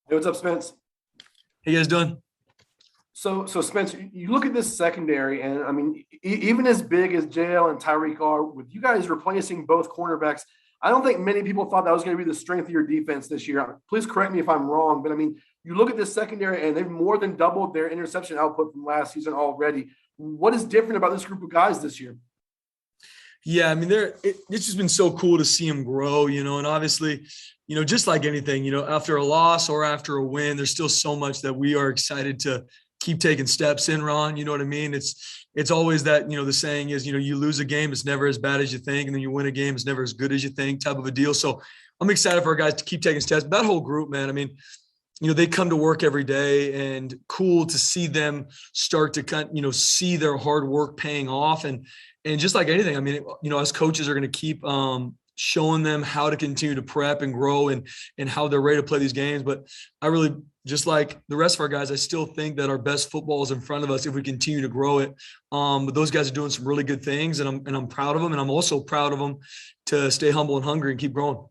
Hey, what's up, Spence? How you guys doing? So Spence, you look at this secondary, and I mean, even as big as JL and Tyreek are, with you guys replacing both cornerbacks, I don't think many people thought that was going to be the strength of your defense this year. Please correct me if I'm wrong, but I mean, you look at this secondary, and they've more than doubled their interception output from last season already. What is different about this group of guys this year? Yeah, I mean, it's just been so cool to see him grow, and obviously, just like anything, after a loss or after a win, there's still so much that we are excited to keep taking steps in, Ron. You know what I mean? It's always that, the saying is, you lose a game, it's never as bad as you think, and then you win a game, it's never as good as you think, type of a deal. So I'm excited for our guys to keep taking steps. That whole group, man, I mean, they come to work every day, and cool to see them start to see their hard work paying off. And just like anything, I mean, us coaches are going to keep showing them how to continue to prep and grow and how they're ready to play these games. But I really, just like the rest of our guys, I still think that our best football is in front of us if we continue to grow it. But those guys are doing some really good things, and I'm proud of them. And I'm also proud of them to stay humble and hungry and keep growing.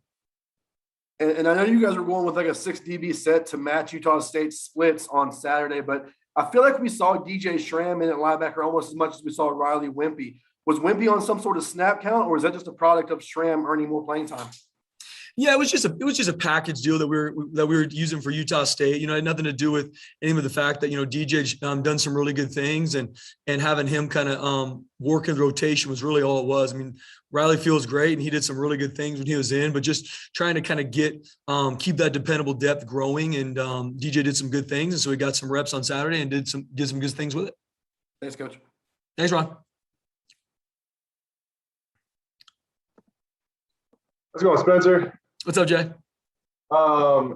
And I know you guys were going with like a 6 DB set to match Utah State splits on Saturday, but I feel like we saw DJ Schramm in at linebacker almost as much as we saw Riley Wimpy. Was Wimpy on some sort of snap count, or is that just a product of Schramm earning more playing time? Yeah, it was just a package deal that we were using for Utah State. It had nothing to do with any of the fact that DJ done some really good things, and having him kind of work in rotation was really all it was. I mean, Riley feels great, and he did some really good things when he was in, but just trying to kind of keep that dependable depth growing. And DJ did some good things, and so he got some reps on Saturday and did some good things with it. Thanks, Coach. Thanks, Ron. How's it going, Spencer? What's up, Jay? I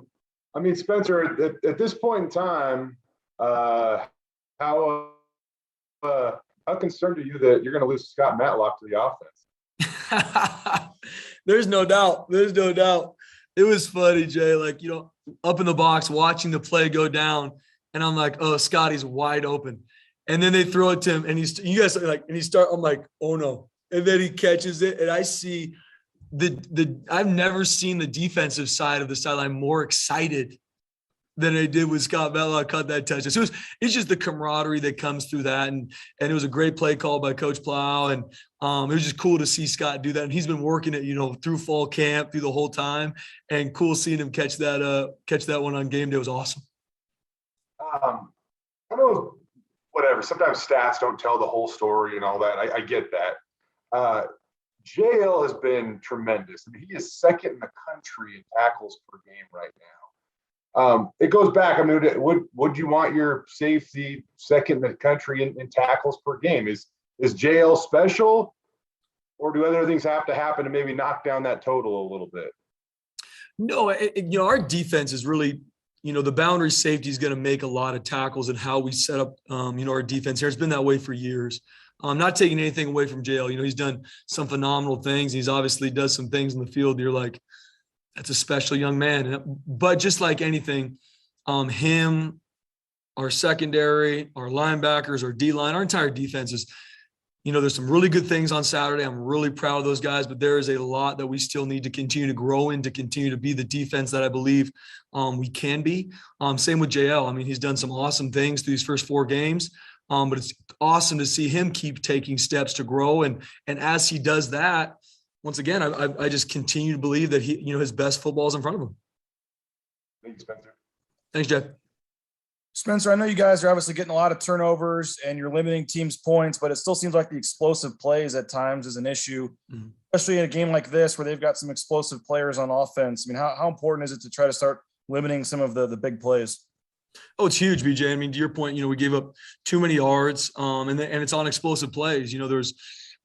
mean, Spencer, at this point in time, how concerned are you that you're going to lose Scott Matlock to the offense? There's no doubt. It was funny, Jay. Like, up in the box, watching the play go down, and I'm like, oh, Scotty's wide open. And then they throw it to him, and I'm like, oh no. And then he catches it, and I see I've never seen the defensive side of the sideline more excited than I did when Scott Matlock caught that touchdown. So it's just the camaraderie that comes through that, and it was a great play call by Coach Plow, and it was just cool to see Scott do that. And he's been working it, through fall camp, through the whole time, and cool seeing him catch that one on game day was awesome. I know, whatever. Sometimes stats don't tell the whole story and all that. I get that. JL has been tremendous. I mean, he is second in the country in tackles per game right now. It goes back. I mean, would you want your safety second in the country in tackles per game? Is JL special, or do other things have to happen to maybe knock down that total a little bit? No, our defense is really, the boundary safety is going to make a lot of tackles and how we set up, our defense here. It's been that way for years. I'm not taking anything away from JL. He's done some phenomenal things. He's obviously does some things in the field. You're like, that's a special young man. But just like anything, him, our secondary, our linebackers, our D-line, our entire defense is, there's some really good things on Saturday. I'm really proud of those guys, but there is a lot that we still need to continue to grow in, to continue to be the defense that I believe we can be. Same with JL. I mean, he's done some awesome things through these first 4 games. But it's awesome to see him keep taking steps to grow. And as he does that, once again, I just continue to believe that his best football is in front of him. Thank you, Spencer. Thanks, Jeff. Spencer, I know you guys are obviously getting a lot of turnovers and you're limiting teams' points, but it still seems like the explosive plays at times is an issue, especially in a game like this where they've got some explosive players on offense. I mean, how important is it to try to start limiting some of the big plays? Oh, it's huge, BJ. I mean, to your point, we gave up too many yards, and it's on explosive plays. There's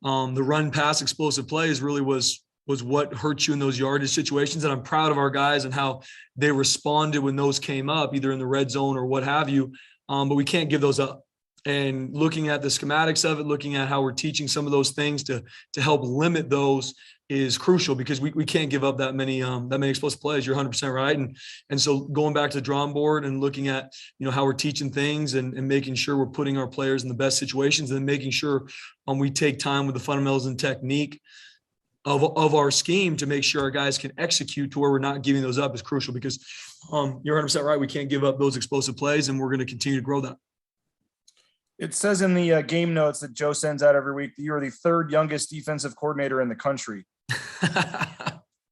the run pass explosive plays really was what hurt you in those yardage situations. And I'm proud of our guys and how they responded when those came up, either in the red zone or what have you. But we can't give those up. And looking at the schematics of it, looking at how we're teaching some of those things to help limit those is crucial, because we can't give up that many explosive plays. You're 100% right. And so going back to the drawing board and looking at, how we're teaching things and making sure we're putting our players in the best situations, and then making sure we take time with the fundamentals and technique. of our scheme to make sure our guys can execute to where we're not giving those up is crucial, because you're 100% right. We can't give up those explosive plays, and we're going to continue to grow that. It says in the game notes that Joe sends out every week that you are the third youngest defensive coordinator in the country.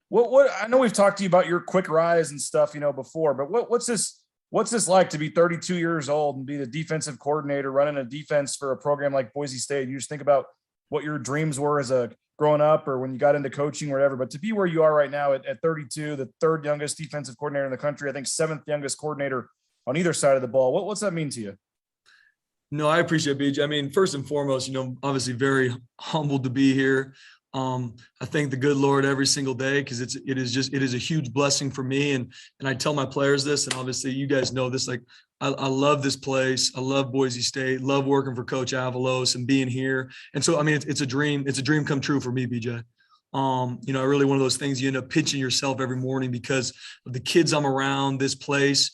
What I know we've talked to you about your quick rise and stuff, before, but what's this like to be 32 years old and be the defensive coordinator running a defense for a program like Boise State? You just think about what your dreams were as a growing up or when you got into coaching or whatever, but to be where you are right now at 32, the third youngest defensive coordinator in the country, I think seventh youngest coordinator on either side of the ball. What's that mean to you? No, I appreciate it, BJ. I mean, first and foremost, obviously very humbled to be here. I thank the good Lord every single day, because it is a huge blessing for me. And I tell my players this, and obviously you guys know this, like I love this place. I love Boise State, love working for Coach Avalos and being here. And so, I mean, it's a dream come true for me, BJ. Really one of those things you end up pitching yourself every morning because of the kids I'm around, this place.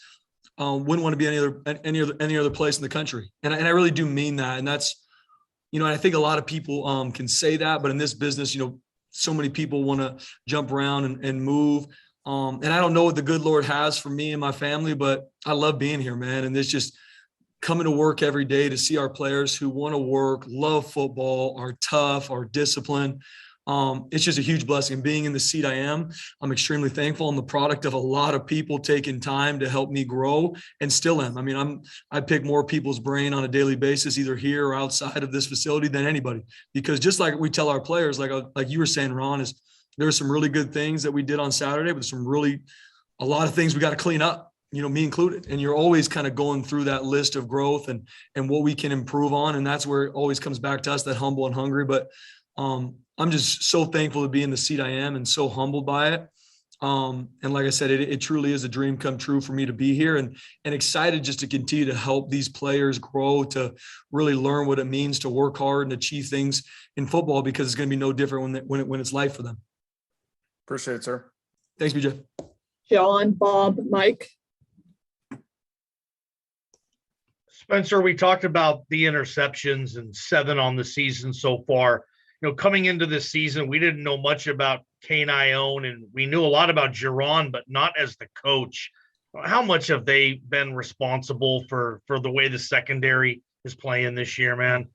Wouldn't want to be any other place in the country. And I really do mean that. And that's, and I think a lot of people can say that, but in this business, so many people want to jump around and move. And I don't know what the good Lord has for me and my family, but I love being here, man. And it's just coming to work every day to see our players who want to work, love football, are tough, are disciplined. It's just a huge blessing. Being in the seat I'm extremely thankful. I'm the product of a lot of people taking time to help me grow, and still am. I mean, I pick more people's brain on a daily basis, either here or outside of this facility, than anybody, because just like we tell our players, like you were saying, Ron, is there are some really good things that we did on Saturday, but a lot of things we got to clean up, me included. And you're always kind of going through that list of growth and what we can improve on. And that's where it always comes back to us, that humble and hungry. But, I'm just so thankful to be in the seat I am and so humbled by it. And like I said, it truly is a dream come true for me to be here, and excited just to continue to help these players grow, to really learn what it means to work hard and achieve things in football, because it's going to be no different when it's life for them. Appreciate it, sir. Thanks, BJ. John, Bob, Mike. Spencer, we talked about the interceptions and 7 on the season so far. Coming into this season, we didn't know much about Kane Ione, and we knew a lot about Giron, but not as the coach. How much have they been responsible for the way the secondary is playing this year, man?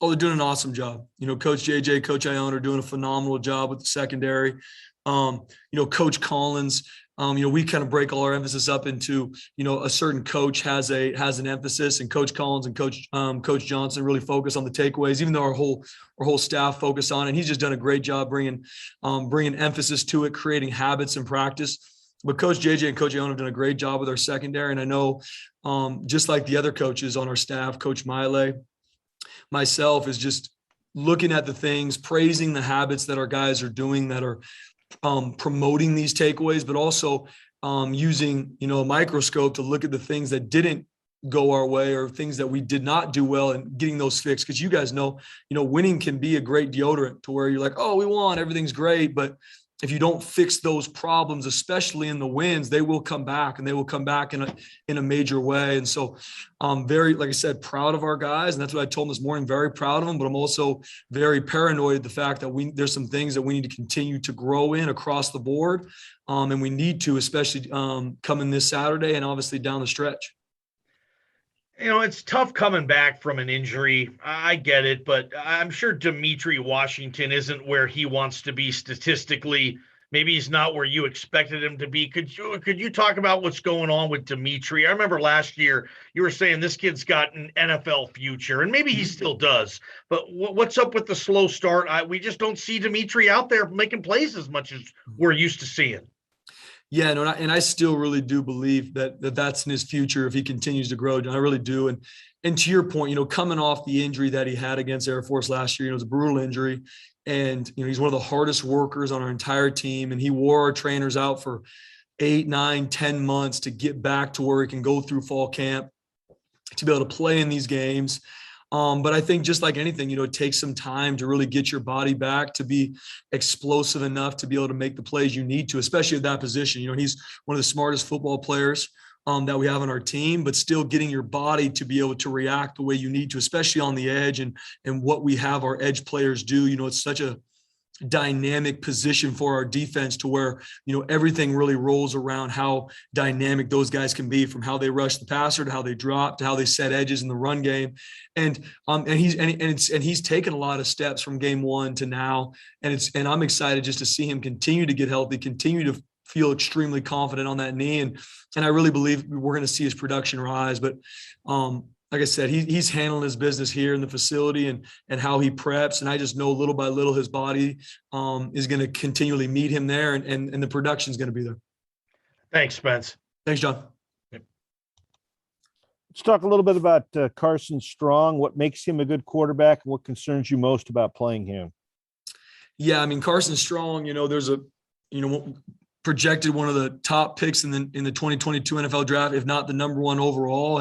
Oh, they're doing an awesome job. Coach JJ, Coach Ione are doing a phenomenal job with the secondary. Coach Collins, we kind of break all our emphasis up into, a certain coach has an emphasis, and Coach Collins and Coach Johnson really focus on the takeaways, even though our whole staff focus on it. And he's just done a great job bringing emphasis to it, creating habits in practice. But Coach JJ and Coach Ione have done a great job with our secondary. And I know, just like the other coaches on our staff, Coach Miley, myself, is just looking at the things, praising the habits that our guys are doing that are promoting these takeaways, but also using, a microscope to look at the things that didn't go our way or things that we did not do well, and getting those fixed. Because you guys know, winning can be a great deodorant to where you're like, oh, we won, everything's great. But if you don't fix those problems, especially in the wins, they will come back, and they will come back in a major way. And so I'm very, like I said, proud of our guys. And that's what I told them this morning, very proud of them, but I'm also very paranoid the fact that there's some things that we need to continue to grow in across the board. And we need to, especially coming this Saturday and obviously down the stretch. It's tough coming back from an injury. I get it, but I'm sure Dimitri Washington isn't where he wants to be statistically. Maybe he's not where you expected him to be. Could you talk about what's going on with Dimitri? I remember last year you were saying this kid's got an NFL future, and maybe he still does. But what's up with the slow start? We just don't see Dimitri out there making plays as much as we're used to seeing. Yeah, no, and I still really do believe that's in his future if he continues to grow. I really do. And to your point, coming off the injury that he had against Air Force last year, it was a brutal injury. And, he's one of the hardest workers on our entire team. And he wore our trainers out for 8, 9, 10 months to get back to where he can go through fall camp, to be able to play in these games. But I think just like anything, it takes some time to really get your body back to be explosive enough to be able to make the plays you need to, especially at that position. He's one of the smartest football players that we have on our team, but still getting your body to be able to react the way you need to, especially on the edge and what we have our edge players do. It's such a dynamic position for our defense to where, everything really rolls around how dynamic those guys can be, from how they rush the passer to how they drop to how they set edges in the run game. And he's taken a lot of steps from game one to now. And I'm excited just to see him continue to get healthy, continue to feel extremely confident on that knee. And I really believe we're going to see his production rise. But like I said, he's handling his business here in the facility and how he preps. And I just know little by little his body is going to continually meet him there, and the production is going to be there. Thanks, Spence. Thanks, John. Let's talk a little bit about Carson Strong. What makes him a good quarterback, and what concerns you most about playing him? Yeah, I mean, Carson Strong, there's projected one of the top picks in the 2022 NFL draft, if not the number one overall.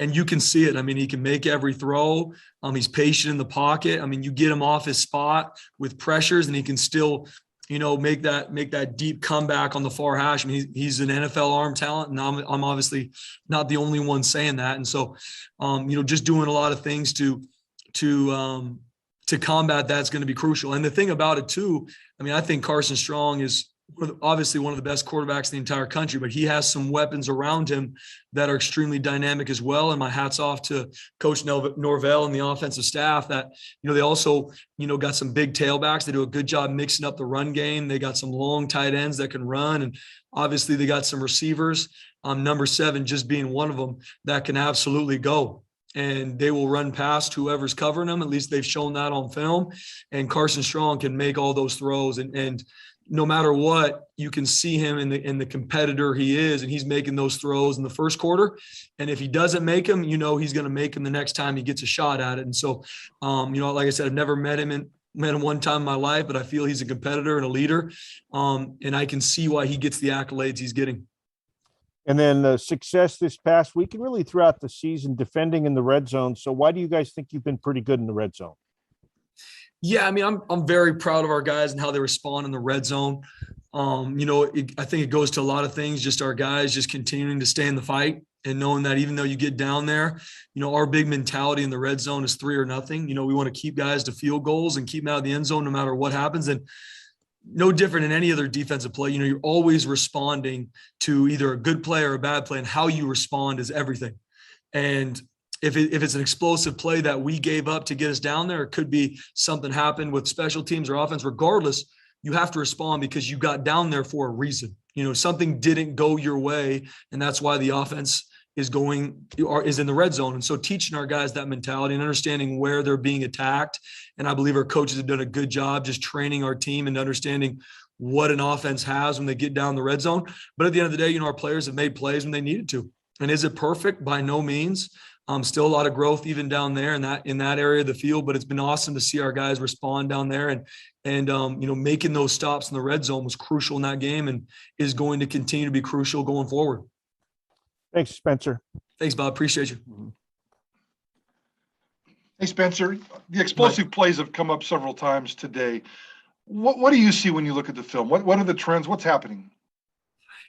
And you can see it. I mean, he can make every throw. He's patient in the pocket. I mean, you get him off his spot with pressures and he can still, make that deep comeback on the far hash. I mean, he's an NFL arm talent, and I'm obviously not the only one saying that. And so, just doing a lot of things to combat that's going to be crucial. And the thing about it too, I mean, I think Carson Strong is obviously one of the best quarterbacks in the entire country, but he has some weapons around him that are extremely dynamic as well. And my hat's off to Coach Norvell and the offensive staff that, they also, got some big tailbacks. They do a good job mixing up the run game. They got some long tight ends that can run. And obviously they got some receivers, number 7 just being one of them, that can absolutely go. And they will run past whoever's covering them. At least they've shown that on film. And Carson Strong can make all those throws. And no matter what, you can see him in the competitor he is, and he's making those throws in the first quarter. And if he doesn't make them, he's going to make them the next time he gets a shot at it. And so, like I said, I've never met him one time in my life, but I feel he's a competitor and a leader. And I can see why he gets the accolades he's getting. And then success this past week and really throughout the season defending in the red zone. So why do you guys think you've been pretty good in the red zone? Yeah, I mean, I'm very proud of our guys and how they respond in the red zone. I think it goes to a lot of things, just our guys just continuing to stay in the fight and knowing that even though you get down there, our big mentality in the red zone is 3 or nothing. We want to keep guys to field goals and keep them out of the end zone no matter what happens. And no different in any other defensive play. You're always responding to either a good play or a bad play, and how you respond is everything. And if it's an explosive play that we gave up to get us down there, it could be something happened with special teams or offense. Regardless, you have to respond because you got down there for a reason. Something didn't go your way, and that's why the offense is in the red zone. And so teaching our guys that mentality and understanding where they're being attacked. And I believe our coaches have done a good job just training our team and understanding what an offense has when they get down the red zone. But at the end of the day, our players have made plays when they needed to. And is it perfect? By no means. Still a lot of growth even down there in that area of the field, but it's been awesome to see our guys respond down there and making those stops in the red zone was crucial in that game and is going to continue to be crucial going forward. Thanks, Spencer. Thanks, Bob. Appreciate you. Hey, Spencer, the explosive plays have come up several times today. What do you see when you look at the film? What are the trends? What's happening?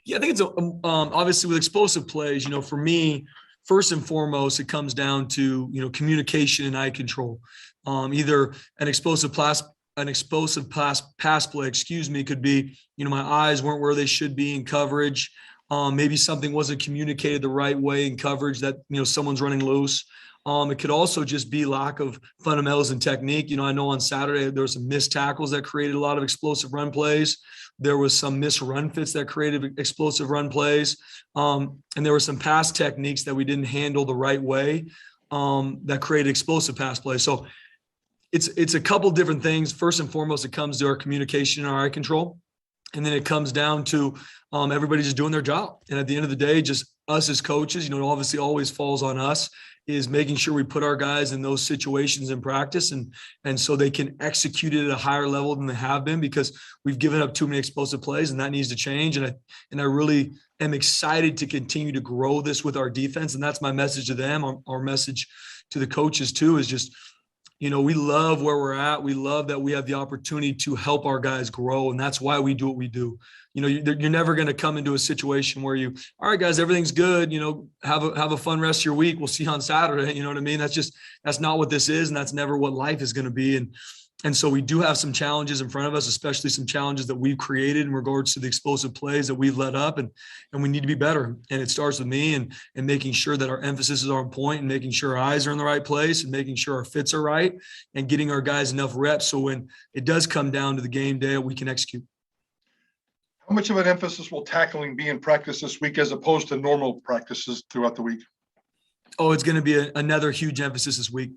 Yeah, I think it's obviously with explosive plays, for me, first and foremost, it comes down to, communication and eye control. Either an explosive pass play, could be, my eyes weren't where they should be in coverage. Maybe something wasn't communicated the right way in coverage that, someone's running loose. It could also just be lack of fundamentals and technique. I know on Saturday there were some missed tackles that created a lot of explosive run plays. There was some missed run fits that created explosive run plays. And there were some pass techniques that we didn't handle the right way that created explosive pass plays. So it's a couple different things. First and foremost, it comes to our communication and our eye control. And then it comes down to everybody just doing their job. And at the end of the day, just us as coaches, it obviously always falls on us, is making sure we put our guys in those situations in practice and so they can execute it at a higher level than they have been, because we've given up too many explosive plays and that needs to change. And I really am excited to continue to grow this with our defense. And that's my message to them. Our message to the coaches too is just, we love where we're at. We love that we have the opportunity to help our guys grow. And that's why we do what we do. You're never going to come into a situation where all right, guys, everything's good. Have a fun rest of your week. We'll see you on Saturday. You know what I mean? That's not what this is. And that's never what life is going to be. And And so we do have some challenges in front of us, especially some challenges that we've created in regards to the explosive plays that we've let up, and we need to be better. And it starts with me and making sure that our emphasis is on point and making sure our eyes are in the right place and making sure our fits are right and getting our guys enough reps so when it does come down to the game day, we can execute. How much of an emphasis will tackling be in practice this week as opposed to normal practices throughout the week? Oh, it's going to be another huge emphasis this week.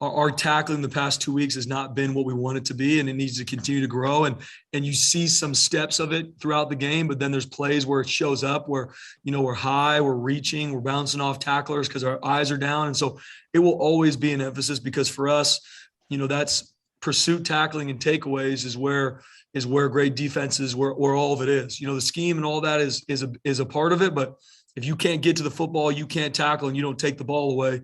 Our tackling the past 2 weeks has not been what we want it to be, and it needs to continue to grow. And you see some steps of it throughout the game, but then there's plays where it shows up where, we're high, we're reaching, we're bouncing off tacklers because our eyes are down. And so it will always be an emphasis because for us, that's pursuit, tackling, and takeaways is where great defense is, where all of it is. The scheme and all that is a part of it, but if you can't get to the football, you can't tackle, and you don't take the ball away,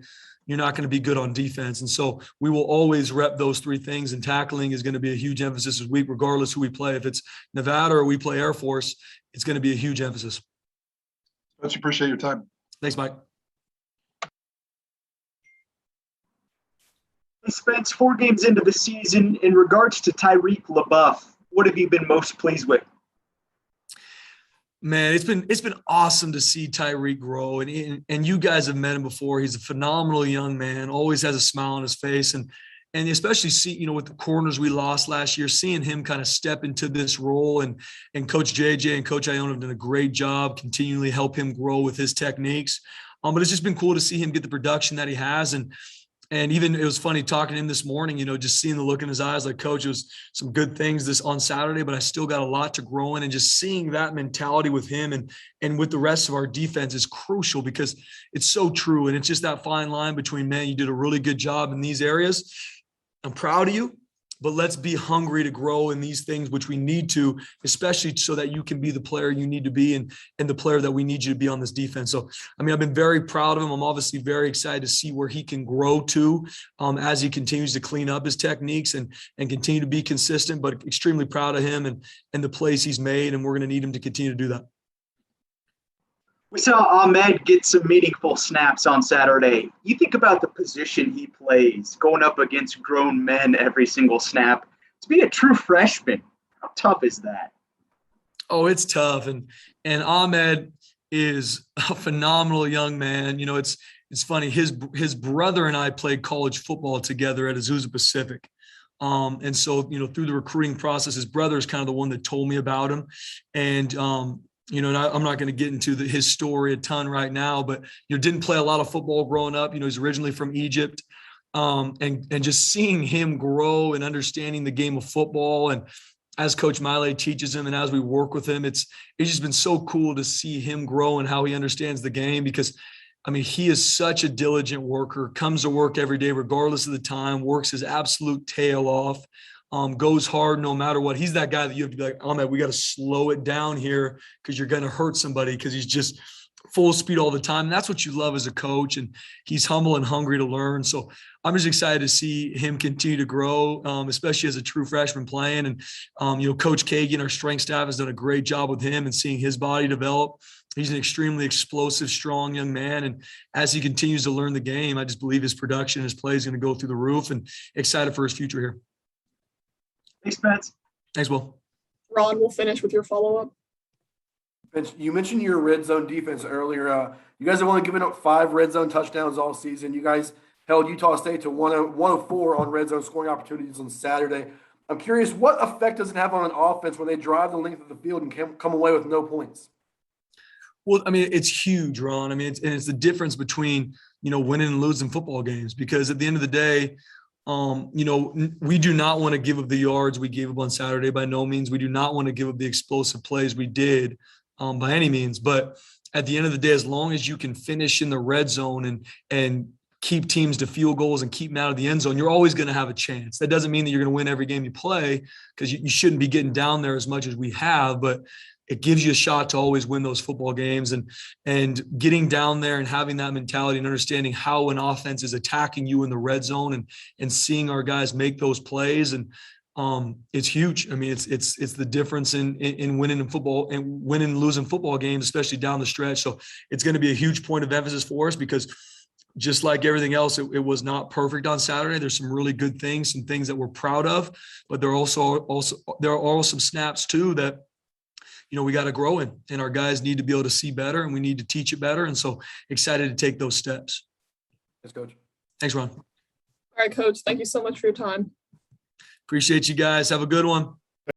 you're not going to be good on defense. And so we will always rep those three things, and tackling is going to be a huge emphasis this week, regardless who we play. If it's Nevada or we play Air Force, it's going to be a huge emphasis. Let's appreciate your time. Thanks, Mike. Hey, Spence, 4 games into the season, in regards to Tyreek LaBeouf, what have you been most pleased with? Man, it's been awesome to see Tyreek grow, and you guys have met him before. He's a phenomenal young man, always has a smile on his face, and especially see with the corners we lost last year, seeing him kind of step into this role, and Coach JJ and Coach Ione have done a great job continually help him grow with his techniques. But it's just been cool to see him get the production that he has, and even it was funny talking to him this morning, just seeing the look in his eyes, like, Coach, it was some good things this on Saturday, but I still got a lot to grow in. And just seeing that mentality with him and with the rest of our defense is crucial because it's so true. And it's just that fine line between, man, you did a really good job in these areas. I'm proud of you, but let's be hungry to grow in these things, which we need to, especially so that you can be the player you need to be and the player that we need you to be on this defense. So, I've been very proud of him. I'm obviously very excited to see where he can grow to as he continues to clean up his techniques and continue to be consistent, but extremely proud of him and the plays he's made, and we're going to need him to continue to do that. We saw Ahmed get some meaningful snaps on Saturday. You think about the position he plays, going up against grown men every single snap. To be a true freshman, how tough is that? Oh, it's tough. And Ahmed is a phenomenal young man. It's funny. His brother and I played college football together at Azusa Pacific. And so, through the recruiting process, his brother is kind of the one that told me about him. And, and I'm not going to get into his story a ton right now, but didn't play a lot of football growing up. He's originally from Egypt, and just seeing him grow and understanding the game of football, and as Coach Miley teaches him and as we work with him, it's just been so cool to see him grow and how he understands the game because, he is such a diligent worker, comes to work every day regardless of the time, works his absolute tail off. Goes hard no matter what. He's that guy that you have to be like, Ahmed, we got to slow it down here because you're going to hurt somebody because he's just full speed all the time. And that's what you love as a coach. And he's humble and hungry to learn. So I'm just excited to see him continue to grow, especially as a true freshman playing. And, Coach Kagan, our strength staff, has done a great job with him and seeing his body develop. He's an extremely explosive, strong young man. And as he continues to learn the game, I just believe his production, his play is going to go through the roof, and excited for his future here. Thanks, Spence. Thanks, Will. Ron, we'll finish with your follow-up. You mentioned your red zone defense earlier. You guys have only given up 5 red zone touchdowns all season. You guys held Utah State to 104 on red zone scoring opportunities on Saturday. I'm curious, what effect does it have on an offense when they drive the length of the field and come away with no points? Well, it's huge, Ron. It's the difference between, winning and losing football games, because at the end of the day, we do not want to give up the yards we gave up on Saturday by no means. We do not want to give up the explosive plays we did by any means. But at the end of the day, as long as you can finish in the red zone and keep teams to field goals and keep them out of the end zone, you're always going to have a chance. That doesn't mean that you're going to win every game you play, because you shouldn't be getting down there as much as we have, but it gives you a shot to always win those football games, and getting down there and having that mentality and understanding how an offense is attacking you in the red zone and seeing our guys make those plays. And it's huge. It's the difference in winning in football and winning and losing football games, especially down the stretch. So it's going to be a huge point of emphasis for us, because just like everything else, it was not perfect on Saturday. There's some really good things, some things that we're proud of, but there are also some snaps too that, we got to grow in, and our guys need to be able to see better, and we need to teach it better. And so excited to take those steps. Thanks, Coach. Thanks, Ron. All right, Coach. Thank you so much for your time. Appreciate you guys. Have a good one.